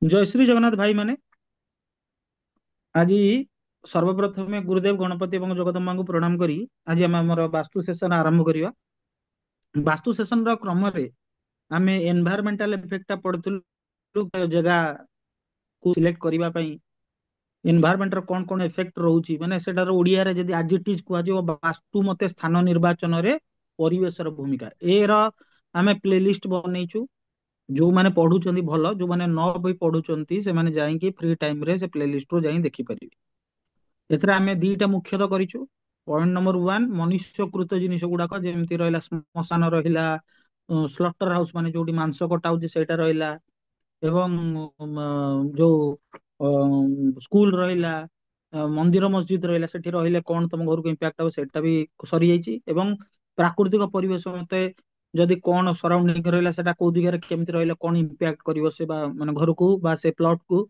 जय श्री जगन्नाथ भाई माने आज सर्वप्रथमे गुरुदेव गणपति और जगदम्बा को प्रणाम करी आज आम आम वास्तु सेशन आरंभ करिया। वास्तु सेशन क्रम आमे एनवायरमेंटल इफेक्ट पढ़ुलु जगह को सिलेक्ट करबा पई एनवायरमेंट रो कोन कोन इफेक्ट रहउची माने सेटार ओडिया रे जदी आज इट इज कुआ जो वास्तु मते स्थान निर्वाचन रे परिवेश रो भूमिका एरा आमे प्लेलिस्ट बनैछु। जो माने पढ़ुचंदी भलो जो माने न भी पढ़ुचंती से माने जाई कि फ्री टाइम रे से प्लेलिस्ट रो जाई देखि परिबे। एथरा आमे दीटा मुख्यतः करिछु। पॉइंट नंबर 1 मनुष्यकृत जिनिस गुडाक जेमति रहला श्मशान रहिला स्लॉटर हाउस माने जोडी मांस कटा होची सेटा रहिला एवं जो स्कूल रहिला मंदिर मस्जिद रहिला सेठी रहिले कोन तम घर को इंपैक्ट हो सेटा भी सरी जाईची एवं प्राकृतिक परिवेश मते जदि कोन सराउंडिंग रहिला सेटा को दिगरे केमति रहिले कोन इंपैक्ट करिवो से बा माने घर को बा से प्लॉट को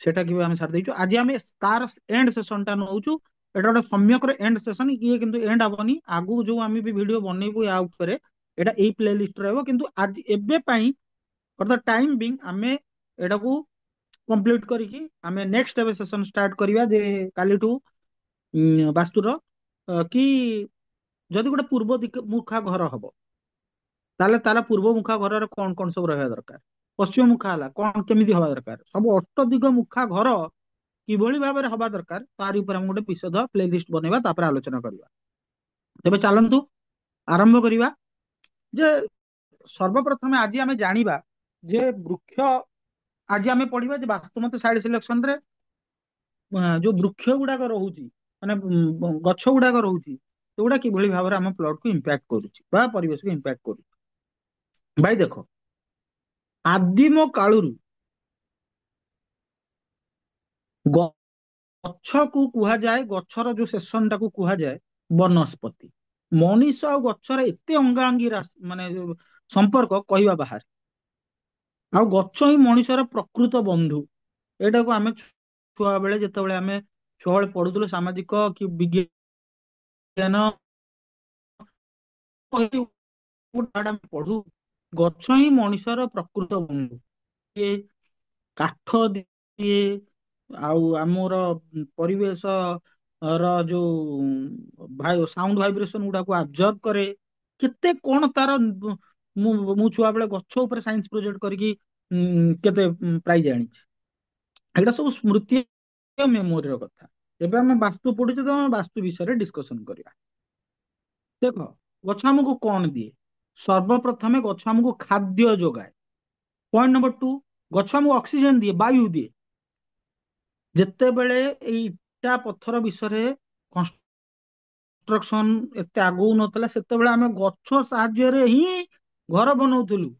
सेटा कि आमे छाड़ देइछु। आज आमे तार एंड सेशन टा नउछु। एटा गोटे सम्यक रे एंड सेशन ये किंतु एंड हबनी आगु जो आमे भी वीडियो बनैबु या ऊपर एटा एई प्ले लिस्ट रहबो किंतु आज एबे पई फॉर द टाइम बिंग आमे एटा को कंप्लीट करिकी आमे नेक्स्ट एबे सेशन स्टार्ट करिवा जे कालीठू वास्तुर कि जदि गोटे पूर्व दिक मुखा घर हबो ताले ताला पूर्व मुखा घर कोन कोन सब रहया दरकार पश्चिम मुखा हला कोन केमिति हवा दरकार सब अष्ट दिग मुखा घर किभଳି ଭାବରେ ହବା ଦରକାର ତାରି ଉପରେ ଆମେ ଗୋଟେ ବିଶଦ ପ୍ଲେଲିଷ୍ଟ ବନେଇବା ତାପରେ ଆଲୋଚନା କରିବା। ତେବେ ଚାଲନ୍ତୁ ଆରମ୍ଭ କରିବା ଯେ ସର୍ବପ୍ରଥମେ ଆଜି ଆମେ ଜାଣିବା ଯେ ବୃକ୍ଷ ଆଜି ଆମେ ପଢିବା ଯେ ବାସ୍ତୁମତ ସାଇଡ ସିଲେକ୍ସନ ରେ ଯୋଉ ବୃକ୍ଷ ଗୁଡାକ ରହୁଛି ମାନେ ଗଛ ଗୁଡାକ ରହୁଛି ସେଗୁଡା କିଭଳି ଭାବରେ ଆମ ପ୍ଲଟ କୁ ଇମ୍ପାକ୍ଟ କରୁଛି ବା ପରିବେଶକୁ ଇମ୍ପାକ୍ଟ କରୁଛି। ଭାଇ ଦେଖ ଆଦିମ କାଳରୁ ଗଛକୁ କୁହାଯାଏ ଗଛର ଯୋଉ ସେକ୍ସନ ଟାକୁ କୁହାଯାଏ ବନସ୍ପତି। ମଣିଷ ଆଉ ଗଛର ଏତେ ଅଙ୍ଗାଅଙ୍ଗୀ ମାନେ ସମ୍ପର୍କ କହିବା ବାହାରେ। ଆଉ ଗଛ ହିଁ ମଣିଷର ପ୍ରକୃତ ବନ୍ଧୁ। ଏଇଟାକୁ ଆମେ ଛୁଆ ବେଳେ ଯେତେବେଳେ ଆମେ ଛୁଆବେଳେ ପଢୁଥିଲୁ ସାମାଜିକ କି ବିଜ୍ଞାନ ଆମେ ପଢୁ ଗଛ ହିଁ ମଣିଷର ପ୍ରକୃତ ବନ୍ଧୁ। ସିଏ କାଠ ଦିଏ ଆଉ ଆମର ପରିବେଶ ର ଯୋଉ ସାଉଣ୍ଡ ଭାଇବ୍ରେସନ ଗୁଡାକୁ ଆବଜର୍ବ କରେ କେତେ କଣ ତାର ମୁଁ ଛୁଆ ବେଳେ ଗଛ ଉପରେ ସାଇନ୍ସ ପ୍ରୋଜେକ୍ଟ କରିକି କେତେ ପ୍ରାଇଜ ଆଣିଛି। ଏଇଟା ସବୁ ସ୍ମୃତି ମେମୋରିର କଥା। ଏବେ ଆମେ ବାସ୍ତୁ ପଢୁଛେ ତ ଆମେ ବାସ୍ତୁ ବିଷୟରେ ଡିସ୍କସନ କରିବା। ଦେଖ ଗଛ ଆମକୁ କଣ ଦିଏ? ସର୍ବପ୍ରଥମେ ଗଛ ଆମକୁ ଖାଦ୍ୟ ଯୋଗାଏ। ପଏଣ୍ଟ ନମ୍ବର 2 ଗଛ ଆମକୁ ଅକ୍ସିଜେନ ଦିଏ ବାୟୁ ଦିଏ। ଯେତେବେଳେ ଏଇ ଇଟା ପଥର ବିଷୟରେ କନଷ୍ଟ୍ରକ୍ସନ ଏତେ ଆଗଉ ନଥିଲା ସେତେବେଳେ ଆମେ ଗଛ ସାହାଯ୍ୟରେ ହିଁ ଘର ବନଉଥିଲୁ।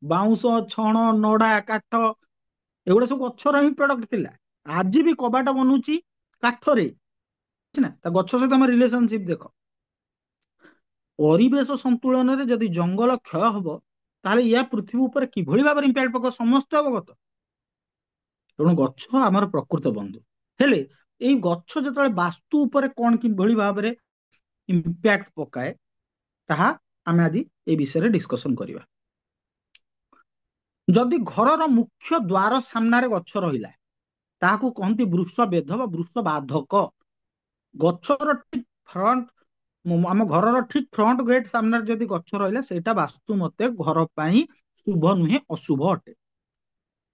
ବାଉଁଶ ଛଣ ନଡା କାଠ ଏଗୁଡା ସବୁ ଗଛର ହିଁ ପ୍ରଡକ୍ଟ ଥିଲା। ଆଜି ବି କବାଟ ବନୁଛି କାଠରେ ନା ତା ଗଛ ସହିତ ଆମ ରିଲେସନସିପ ଦେଖ। ପରିବେଶ ସନ୍ତୁଳନରେ ଯଦି ଜଙ୍ଗଲ କ୍ଷୟ ହବ ତାହେଲେ ୟା ପୃଥିବୀ ଉପରେ କିଭଳି ଭାବରେ ଇମ୍ପାକ୍ଟ ପକାଅ ସମସ୍ତେ ଅବଗତ। ତେଣୁ ଗଛ ଆମର ପ୍ରକୃତ ବନ୍ଧୁ। ହେଲେ ଏଇ ଗଛ ଯେତେବେଳେ ବାସ୍ତୁ ଉପରେ କଣ କିଭଳି ଭାବରେ ଇମ୍ପାକ୍ଟ ପକାଏ ତାହା ଆମେ ଆଜି এই ବିଷୟରେ ଡିସ୍କସନ କରିବା। ଯଦି ଘରର ମୁଖ୍ୟ ଦ୍ୱାର ସାମ୍ନାରେ ଗଛ ରହିଲା ତାହାକୁ କହନ୍ତି ବୃଷ ବେଧ ବା ବୃଷ ବାଧକ। ଗଛର ଠିକ ଫ୍ରଣ୍ଟ ଆମ ଘରର ଠିକ ଫ୍ରଣ୍ଟ ଗେଟ୍ ସାମ୍ନାରେ ଯଦି ଗଛ ରହିଲା ସେଇଟା ବାସ୍ତୁ ମତେ ଘର ପାଇଁ ଶୁଭ ନୁହେଁ ଅଶୁଭ ଅଟେ।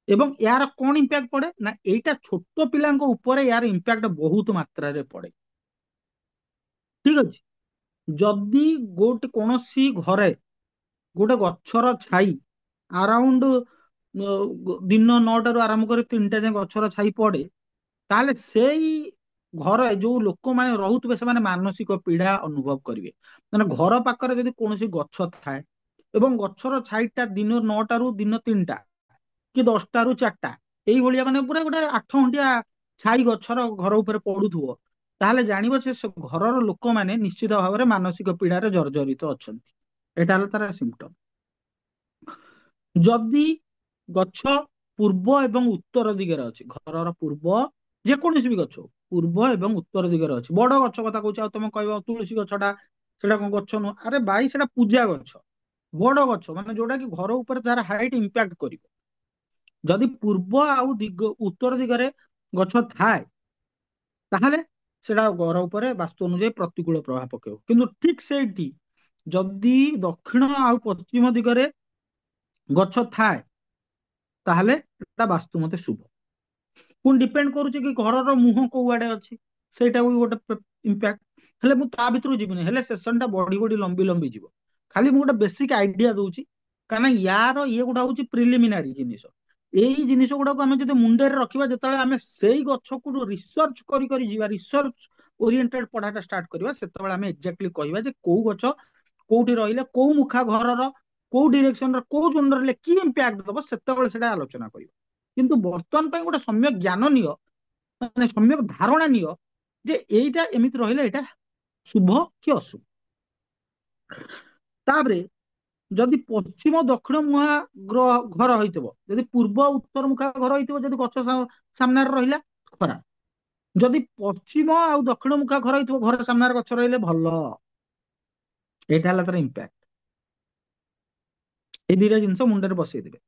ଏବଂ ଏହାର କଣ ଇମ୍ପାକ୍ଟ ପଡେ ନା ଏଇଟା ଛୋଟ ପିଲାଙ୍କ ଉପରେ ଏହାର ଇମ୍ପାକ୍ଟ ବହୁତ ମାତ୍ରାରେ ପଡେ। ଠିକ ଅଛି। ଯଦି ଗୋଟେ କୌଣସି ଘରେ ଗୋଟେ ଗଛର ଛାଇ ଆରାଉଣ୍ଡ ଦିନ 9ଟାରୁ ଆରମ୍ଭ କରି 3ଟା ଯାଏ ଗଛର ଛାଇ ପଡେ ତାହେଲେ ସେଇ ଘରେ ଯୋଉ ଲୋକମାନେ ରହୁଥିବେ ସେମାନେ ମାନସିକ ପୀଡା ଅନୁଭବ କରିବେ। ମାନେ ଘର ପାଖରେ ଯଦି କୌଣସି ଗଛ ଥାଏ ଏବଂ ଗଛର ଛାଇଟା ଦିନ 9ଟାରୁ ଦିନ 3ଟା କି 10ଟାରୁ 4ଟା ଏଇଭଳିଆ ମାନେ ପୁରା ଗୋଟେ 8 ଘଣ୍ଟିଆ ଛାଇ ଗଛର ଘର ଉପରେ ପଡୁଥିବ ତାହେଲେ ଜାଣିବ ଯେ ସେ ଘରର ଲୋକମାନେ ନିଶ୍ଚିତ ଭାବରେ ମାନସିକ ପୀଡାରେ ଜର୍ଜରିତ ଅଛନ୍ତି। ଏଇଟା ହେଲା ତାର ସିମ୍ପଟମ। ଯଦି ଗଛ ପୂର୍ବ ଏବଂ ଉତ୍ତର ଦିଗରେ ଅଛି ଘରର ପୂର୍ବ ଯେକୌଣସି ବି ଗଛ ପୂର୍ବ ଏବଂ ଉତ୍ତର ଦିଗରେ ଅଛି ବଡ ଗଛ କଥା କହୁଛି ଆଉ ତମେ କହିବ ତୁଳସୀ ଗଛଟା ସେଟା କଣ ଗଛ ନୁହଁ ଆରେ ଭାଇ ସେଟା ପୂଜା ଗଛ। ବଡ ଗଛ ମାନେ ଯୋଉଟା କି ଘର ଉପରେ ତାର ହାଇଟ ଇମ୍ପାକ୍ଟ କରିବ ଯଦି ପୂର୍ବ ଆଉ ଉତ୍ତର ଦିଗରେ ଗଛ ଥାଏ ତାହେଲେ ସେଟା ଘର ଉପରେ ବାସ୍ତୁ ଅନୁଯାୟୀ ପ୍ରତିକୂଳ ପ୍ରଭାବ ପକେଇବ। କିନ୍ତୁ ଠିକ ସେଇଠି ଯଦି ଦକ୍ଷିଣ ଆଉ ପଶ୍ଚିମ ଦିଗରେ ଗଛ ଥାଏ ତାହେଲେ ଏଟା ବାସ୍ତୁ ମତେ ଶୁଭ। ପୁଣି ଡିପେଣ୍ଡ କରୁଛି କି ଘରର ମୁହଁ କୋଉଆଡେ ଅଛି, ସେଇଟା ବି ଗୋଟେ ଇମ୍ପାକ୍ଟ। ହେଲେ ମୁଁ ତା ଭିତରୁ ଯିବିନି, ହେଲେ ସେସନ ଟା ବଢି ବଢି ଲମ୍ବି ଲମ୍ବି ଯିବ। ଖାଲି ମୁଁ ଗୋଟେ ବେସିକ ଆଇଡିଆ ଦଉଛି, କାରଣ ୟାର ଇଏ ଗୁଡା ହଉଛି ପ୍ରିଲିମିନାରୀ ଜିନିଷ। ଏଇ ଜିନିଷ ଗୁଡାକୁ ଆମେ ଯଦି ମୁଣ୍ଡରେ ରଖିବା, ଯେତେବେଳେ ଆମେ ସେଇ ଗଛକୁ ରିସର୍ଚ୍ଚ କରି କରି ଯିବା, ରିସର୍ଚ୍ଚ ଓରିଏଣ୍ଟେଡ ପଢାଟା ଷ୍ଟାର୍ଟ କରିବା, ସେତେବେଳେ ଆମେ ଏକ୍ଜାକ୍ଟଲି କହିବା ଯେ କୋଉ ଗଛ କୋଉଠି ରହିଲେ, କୋଉ ମୁଖା ଘରର କୋଉ ଡିରେକ୍ସନର କୋଉ ଜୋନ୍ ରହିଲେ କି ଇମ୍ପାକ୍ଟ ଦବ, ସେତେବେଳେ ସେଟା ଆଲୋଚନା କରିବା। କିନ୍ତୁ ବର୍ତ୍ତମାନ ପାଇଁ ଗୋଟେ ସମ୍ୟକ ଜ୍ଞାନ ନିଅ, ମାନେ ସମ୍ୟକ ଧାରଣା ନିଅ ଯେ ଏଇଟା ଏମିତି ରହିଲେ ଏଇଟା ଶୁଭ କି ଅଶୁଭ। ତାପରେ ଯଦି ପଶ୍ଚିମ ଦକ୍ଷିଣ ମୁହାଁ ଘର ହେଇଥିବ, ଯଦି ପୂର୍ବ ଉତ୍ତର ମୁଖା ଘର ହେଇଥିବ, ଯଦି ଗଛ ସାମ୍ନାରେ ରହିଲା ଖରାପ। ଯଦି ପଶ୍ଚିମ ଆଉ ଦକ୍ଷିଣ ମୁଖା ଘର ହେଇଥିବ, ଘର ସାମ୍ନାରେ ଗଛ ରହିଲେ ଭଲ। ଏଇଟା ହେଲା ତାର ଇମ୍ପାକ୍ଟ। ଏଇ ଦିଟା ଜିନିଷ ମୁଣ୍ଡରେ ବସେଇଦେବେ।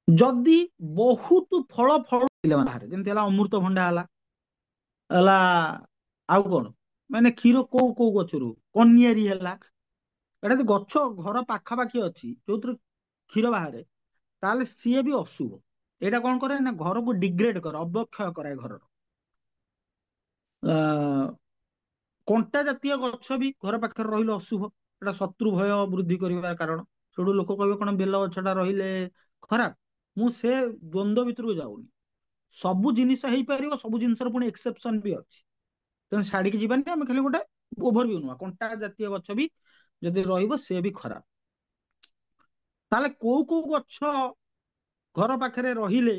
ଯଦି ବହୁତ ଫଳ ଫଳ ବାହାରେ, ଯେମିତି ହେଲା ଅମୃତଭଣ୍ଡା ହେଲା ହେଲା ଆଉ କଣ, ମାନେ କ୍ଷୀର କୋଉ କୋଉ ଗଛରୁ, କନିଆରି ହେଲା, ଏଟା ଯଦି ଗଛ ଘର ପାଖାପାଖି ଅଛି ଯୋଉଥିରୁ କ୍ଷୀର ବାହାରେ, ତାହେଲେ ସିଏ ବି ଅଶୁଭ। ଏଇଟା କଣ କରେ ନା ଘରକୁ ଡିଗ୍ରେଡ କରେ, ଅବକ୍ଷୟ କରାଏ ଘରର। କଣ୍ଟା ଜାତୀୟ ଗଛ ବି ଘର ପାଖରେ ରହିଲେ ଅଶୁଭ, ଏଟା ଶତ୍ରୁ ଭୟ ବୃଦ୍ଧି କରିବାର କାରଣ। ସେଠୁ ଲୋକ କହିବେ କଣ ବେଲ ଗଛଟା ରହିଲେ ଖରାପ। ମୁଁ ସେ ଦ୍ୱନ୍ଦ ଭିତରକୁ ଯାଉନି। ସବୁ ଜିନିଷ ହେଇପାରିବ, ସବୁ ଜିନିଷର ପୁଣି ଏକ୍ସେପସନ ବି ଅଛି। ତେଣୁ ଛାଡିକି ଯିବାନି, ଆମେ ଖାଲି ଗୋଟେ ଓଭରଭ୍ୟୁ ନୁହଁ, କଣ୍ଟା ଜାତୀୟ ଗଛ ବି ଯଦି ରହିବ ସେ ବି ଖରାପ। ତାହେଲେ କୋଉ କୋଉ ଗଛ ଘର ପାଖରେ ରହିଲେ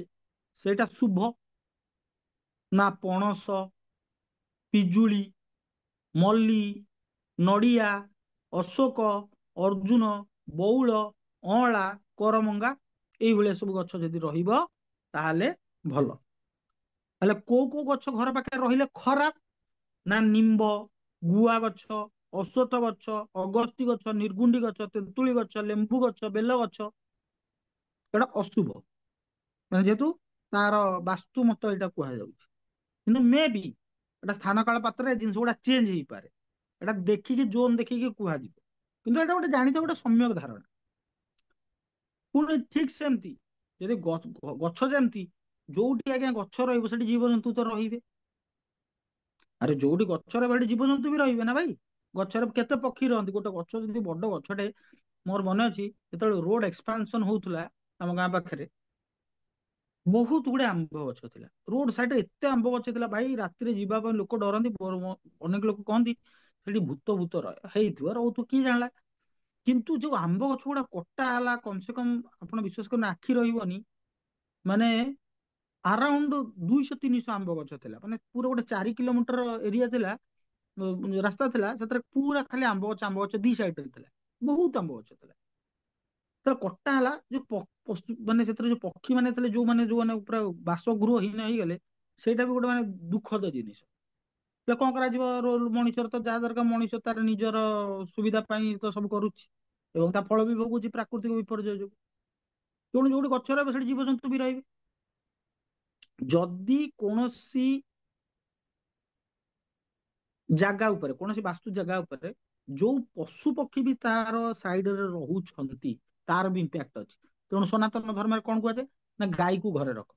ସେଇଟା ଶୁଭ? ନା ପଣସ, ପିଜୁଳି, ମଲ୍ଲି, ନଡ଼ିଆ, ଅଶୋକ, ଅର୍ଜୁନ, ବଉଳ, ଅଁଳା, କରମଙ୍ଗା, ଏଇଭଳିଆ ସବୁ ଗଛ ଯଦି ରହିବ ତାହେଲେ ଭଲ। ତାହେଲେ କୋଉ କୋଉ ଗଛ ଘର ପାଖରେ ରହିଲେ ଖରାପ? ନା ନିମ୍ବ, ଗୁଆ ଗଛ, ଅଶ୍ୱତ୍ଥ ଗଛ, ଅଗସ୍ତି ଗଛ, ନିର୍ଗୁଣ୍ଡି ଗଛ, ତେନ୍ତୁଳି ଗଛ, ଲେମ୍ବୁ ଗଛ, ବେଲ ଗଛ, ଏଟା ଅଶୁଭ। ମାନେ ଯେହେତୁ ତାର ବାସ୍ତୁ ମତ ଏଇଟା କୁହାଯାଉଛି। କିନ୍ତୁ ମେ ବି ଏଟା ସ୍ଥାନ କାଳ ପାତ୍ରରେ ଏ ଜିନିଷ ଗୁଡା ଚେଞ୍ଜ ହେଇପାରେ। ଏଟା ଦେଖିକି ଜୋନ ଦେଖିକି କୁହାଯିବ। କିନ୍ତୁ ଏଟା ଗୋଟେ ଜାଣିଥିବ ଗୋଟେ ସମ୍ୟକ ଧାରଣା। ପୁଣି ଠିକ ସେମିତି ଯଦି ଗଛ ଯେମିତି, ଯୋଉଠି ଆଜ୍ଞା ଗଛ ରହିବ ସେଠି ଜୀବଜନ୍ତୁ ତ ରହିବେ। ଆରେ ଯୋଉଠି ଗଛ ରହିବ ସେଠି ଜୀବଜନ୍ତୁ ବି ରହିବେ ନା ଭାଇ। ଗଛରେ କେତେ ପକ୍ଷୀ ରହନ୍ତି। ଗୋଟେ ଗଛ ଯଦି ବଡ ଗଛଟେ, ମୋର ମନେ ଅଛି ଯେତେବେଳେ ରୋଡ ଏକ୍ସପାନସନ ହଉଥିଲା ଆମ ଗାଁ ପାଖରେ, ବହୁତ ଗୁଡେ ଆମ୍ବ ଗଛ ଥିଲା ରୋଡ ସାଇଡରେ। ଏତେ ଆମ୍ବ ଗଛ ଥିଲା ଭାଇ, ରାତିରେ ଯିବା ପାଇଁ ଲୋକ ଡରନ୍ତି। ଅନେକ ଲୋକ କହନ୍ତି ସେଠି ଭୂତ ଭୂତ ରହେ, ହେଇଥିବ ରହୁଥିବ କିଏ ଜାଣିଲା। କିନ୍ତୁ ଯୋଉ ଆମ୍ବ ଗଛ ଗୁଡା କଟା ହେଲା, କମ ସେ କମ ଆପଣ ବିଶ୍ୱାସ କରୁନ ଆଖି ରହିବନି, ମାନେ ଆରାଉଣ୍ଡ 200-300 ଆମ୍ବ ଗଛ ଥିଲା। ମାନେ ପୁରା ଗୋଟେ 4 କିଲୋମିଟର ଏରିଆ ଥିଲା, ରାସ୍ତା ଥିଲା, ସେଥିରେ ପୁରା ଖାଲି ଆମ୍ବ ଗଛ ଦି ସାଇଡରେ ଥିଲା। ବହୁତ ଆମ୍ବ ଗଛ ଥିଲା। ଯେତେବେଳେ କଟା ହେଲା, ଯୋଉ ମାନେ ସେଥିରେ ଯୋଉ ପକ୍ଷୀ ମାନେ ଥିଲେ, ଯୋଉମାନେ ପୁରା ବାସଗୃହ ହୀନ ହେଇଗଲେ, ସେଇଟା ବି ଗୋଟେ ମାନେ ଦୁଃଖଦ ଜିନିଷ। ତ କଣ କରାଯିବ, ମଣିଷର ତ ଯାହା ଦରକାର, ମଣିଷ ତାର ନିଜର ସୁବିଧା ପାଇଁ ତ ସବୁ କରୁଛି, ଏବଂ ତା ଫଳ ବି ଭୋଗୁଛି ପ୍ରାକୃତିକ ବିପର୍ଯ୍ୟୟ ଯୋଗୁଁ। ତେଣୁ ଯୋଉଠି ଗଛ ରହିବ ସେଠି ଜୀବଜନ୍ତୁ ବି ରହିବେ। ଯଦି କୌଣସି ଜାଗା ଉପରେ, କୌଣସି ବାସ୍ତୁ ଜାଗା ଉପରେ ଯୋଉ ପଶୁ ପକ୍ଷୀ ବି ତାର ସାଇଡରେ ରହୁଛନ୍ତି, ତାର ବି ଇମ୍ପାକ୍ଟ ଅଛି। ତେଣୁ ସନାତନ ଧର୍ମରେ କଣ କୁହାଯାଏ ନା ଗାଈକୁ ଘରେ ରଖ।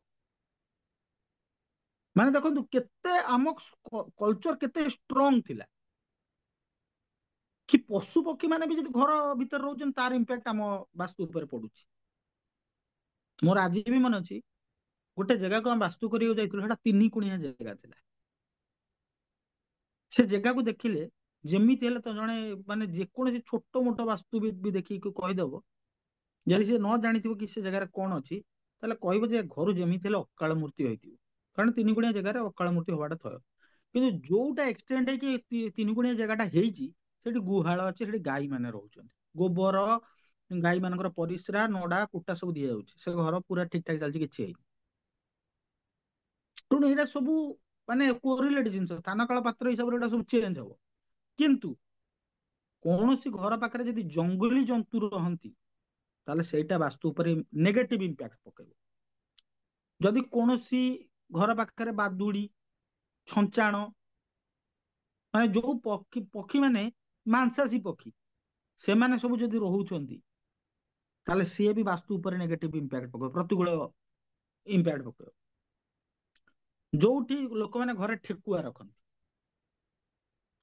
ମାନେ ଦେଖନ୍ତୁ କେତେ ଆମ କଲଚର କେତେ ଷ୍ଟ୍ରଙ୍ଗ ଥିଲା, କି ପଶୁ ପକ୍ଷୀ ମାନେ ବି ଯଦି ଘର ଭିତରେ ରହୁଛନ୍ତି ତାର ଇମ୍ପାକ୍ଟ ଆମ ବାସ୍ତୁ ଉପରେ ପଡୁଛି। ମୋର ଆଜି ବି ମନେ ଅଛି, ଗୋଟେ ଜାଗାକୁ ଆମେ ବାସ୍ତୁ କରିବାକୁ ଯାଇଥିଲୁ, ସେଟା 3 କୁଣିଆ ଜାଗା ଥିଲା। ସେ ଜାଗାକୁ ଦେଖିଲେ ଯେମିତି ହେଲେ ତ ଜଣେ, ମାନେ ଯେକୌଣସି ଛୋଟ ମୋଟ ବାସ୍ତୁବିତ୍ ବି ଦେଖିକି କହିଦବ, ଯଦି ସେ ନ ଜାଣିଥିବ କି ସେ ଜାଗାରେ କଣ ଅଛି, ତାହେଲେ କହିବ ଯେ ଘରୁ ଯେମିତି ହେଲେ ଅକାଳ ମୂର୍ତ୍ତି ହେଇଥିବ। କାରଣ 3 କୁଣିଆ ଜାଗାରେ ଅକାଳ ମୂର୍ତ୍ତି ହବାଟା ଥୟ। କିନ୍ତୁ ଯୋଉଟା ଏକ୍ସଟେଣ୍ଡ ହେଇକି 3 କୁଣିଆ ଜାଗାଟା ହେଇଛି, ସେଠି ଗୁହାଳ ଅଛି, ସେଠି ଗାଈ ମାନେ ରହୁଛନ୍ତି। ଗୋବର, ଗାଈ ମାନଙ୍କର ପରିସ୍ରା, ନଡା କୁଟା ସବୁ ଦିଆଯାଉଛି। ସେ ଘର ପୁରା ଠିକ ଠାକ ଚାଲିଛି, କିଛି ହେଇନି। ତେଣୁ ଏଇଟା ସବୁ ମାନେ କୋରିଲେଟ ଜିନିଷ, ସ୍ଥାନ କାଳ ପାତ୍ର ହିସାବରେ ଏଇଟା ସବୁ ଚେଞ୍ଜ ହବ। କିନ୍ତୁ କୌଣସି ଘର ପାଖରେ ଯଦି ଜଙ୍ଗଲୀ ଜନ୍ତୁ ରହନ୍ତି, ତାହେଲେ ସେଇଟା ବାସ୍ତୁ ଉପରେ ନେଗେଟିଭ ଇମ୍ପାକ୍ଟ ପକେଇବ। ଯଦି କୌଣସି ଘର ପାଖରେ ବାଦୁଡି, ଛଞ୍ଚାଣ, ମାନେ ଯୋଉ ପକ୍ଷୀ ମାନେ ମାଂସାଶୀ ପକ୍ଷୀ, ସେମାନେ ସବୁ ଯଦି ରହୁଛନ୍ତି, ତାହେଲେ ସିଏ ବି ବାସ୍ତୁ ଉପରେ ନେଗେଟିଭ ଇମ୍ପାକ୍ଟ ପକେଇବ, ପ୍ରତିକୂଳ ଇମ୍ପାକ୍ଟ ପକେଇବ। ଯୋଉଠି ଲୋକମାନେ ଘରେ ଠେକୁଆ ରଖନ୍ତି,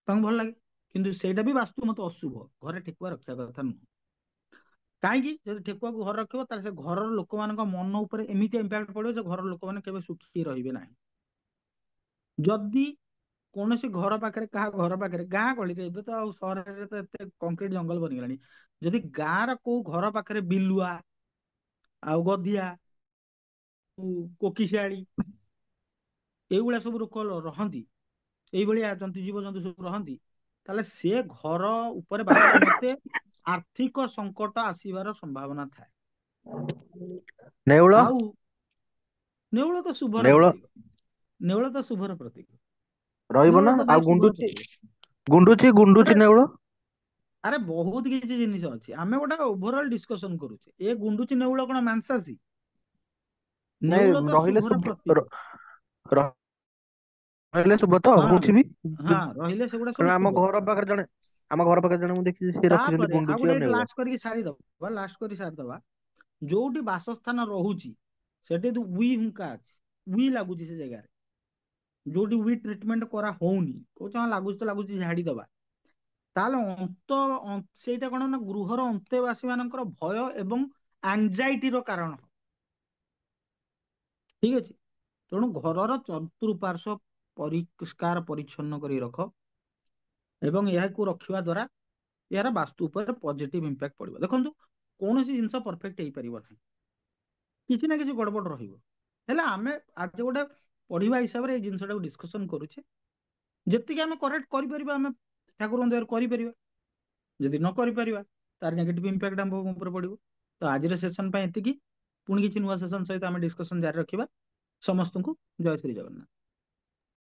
ତାଙ୍କୁ ଭଲ ଲାଗେ, କିନ୍ତୁ ସେଇଟା ବି ବାସ୍ତୁ ମତେ ଅଶୁଭ, ଘରେ ଠେକୁଆ ରଖିବା କଥା ନୁହଁ। କାହିଁକି? ଯଦି ଠେକୁଆକୁ ଘରେ ରଖିବ, ତାହେଲେ ସେ ଘରର ଲୋକମାନଙ୍କ ମନ ଉପରେ ଏମିତି ଇମ୍ପାକ୍ଟ ପଡିବ ଯେ ଘରର ଲୋକମାନେ କେବେ ସୁଖୀ ରହିବେ ନାହିଁ। ଯଦି କୌଣସି ଘର ପାଖରେ, କାହା ଘର ପାଖରେ, ଗାଁ ଗହଳିରେ, ଏବେ ତ ଆଉ ସହରରେ ତ ଏତେ କଂକ୍ରିଟ ଜଙ୍ଗଲ ବନିଗଲାଣି, ଯଦି ଗାଁର କୋଉ ଘର ପାଖରେ ବିଲୁଆ ଆଉ ଗଧିଆ, କୋକିଶିଆଳି, ଏଇଭଳିଆ ସବୁ ଲୋକ ରହନ୍ତି, ଏଇଭଳିଆ ଜୀବଜନ୍ତୁ ସବୁ ରହନ୍ତି, ତାହେଲେ ସେ ଘର ଉପରେ ବାସ୍ତୁ ମତେ ଆର୍ଥିକ ସଙ୍କଟ ଆସିବାର ସମ୍ଭାବନା ଥାଏ। ନେଉଳ? ଆଉ ନେଉଳ ତ ଶୁଭର ନେଉଳ ପ୍ରତୀକ। ନେଉଳ ତ ଶୁଭର ପ୍ରତୀକ। ରହିବ ନେଉଳ ନା? ତ ଆଉ ଭାଇ ଶୁଭର ଗୁଣ୍ଡୁଚି? ପ୍ରତୀକ। ଗୁଣ୍ଡୁଚି ଗୋଟେ, ନେଉଳ? ଆରେ ବହୁତ କିଛି ଜିନିଷ ଅଛି, ଆମେ ଗୋଟେ ଓଭରଅଲ ଡିସ୍କସନ କରୁଛେ। ଏ ଗୁଣ୍ଡୁଚି ନେଉଳ କଣ ମାଂସାଶୀ? ନାଇଁ, ନେଉଳ ତ ରହିଲେ ଶୁଭର ଶୁଭ ପ୍ରତୀକ। ରହିଲେ ଶୁଭ ତ ହଁ ଗୁଣ୍ଡୁଚି ବି? ହଁ, ରହିଲେ ସେଗୁଡା ସବୁ କାରଣ ଶୁଭ। ଆମ ଘର ପାଖରେ ଜଣେ ମୁଁ ଦେଖିଛି, ସିଏ ରଖିଛନ୍ତି ତାପରେ ଆଉ ଗୁଣ୍ଡୁଚି ଗୋଟେ ଆଉ ଏଇଠି ନେଉଳ। ଲାଷ୍ଟ କରିକି ସାରିଦବା, ଲାଷ୍ଟ କରି ସାରିଦବା। ଯୋଉଠି ବାସସ୍ଥାନ ରହୁଛି ସେଠି ଯଦି ଉଇ ହୁଙ୍କା ଅଛି, ଉଇ ଲାଗୁଛି ସେ ଜାଗାରେ, ଯୋଉଠି ଉଇ ଟ୍ରିଟମେଣ୍ଟ କରା ହଉନି, କହୁଛ ହଁ ଲାଗୁଛି ତ ଲାଗୁଛି ଝାଡିଦବା, ତାହେଲେ ସେଇଟା କଣ ନା ଗୃହର ଅନ୍ତେବାସୀ ମାନଙ୍କର ଭୟ ଏବଂ ଆଂଜାଇଟିର କାରଣ। ଠିକ ଅଛି। ତେଣୁ ଘରର ଚତୁଃପାର୍ଶ୍ଵ ପରିଷ୍କାର ପରିଚ୍ଛନ୍ନ କରି ରଖ, ଏବଂ ଏହାକୁ ରଖିବା ଦ୍ଵାରା ଏହାର ବାସ୍ତୁ ଉପରେ ପଜିଟିଭ ଇମ୍ପାକ୍ଟ ପଡିବ। ଦେଖନ୍ତୁ, କୌଣସି ଜିନିଷ ପରଫେକ୍ଟ ହେଇପାରିବ ନାହିଁ, କିଛି ନା କିଛି ଗଡବଡ ରହିବ। ହେଲେ ଆମେ ଆଜି ଗୋଟେ ପଢିବା ହିସାବରେ ଏଇ ଜିନିଷଟାକୁ ଡିସ୍କସନ କରୁଛେ। ଯେତିକି ଆମେ କରେକ୍ଟ କରିପାରିବା, ଆମେ ଠାକୁରଙ୍କ ଦୟାରୁ କରିପାରିବା। ଯଦି ନ କରିପାରିବା, ତାର ନେଗେଟିଭ ଇମ୍ପାକ୍ଟ ଆମ ଉପରେ ପଡିବ। ତ ଆଜିର ସେସନ ପାଇଁ ଏତିକି। ପୁଣି କିଛି ନୂଆ ସେସନ ସହିତ ଆମେ ଡିସ୍କସନ ଜାରି ରଖିବା। ସମସ୍ତଙ୍କୁ ଜୟ ଶ୍ରୀ ଜଗନ୍ନାଥ।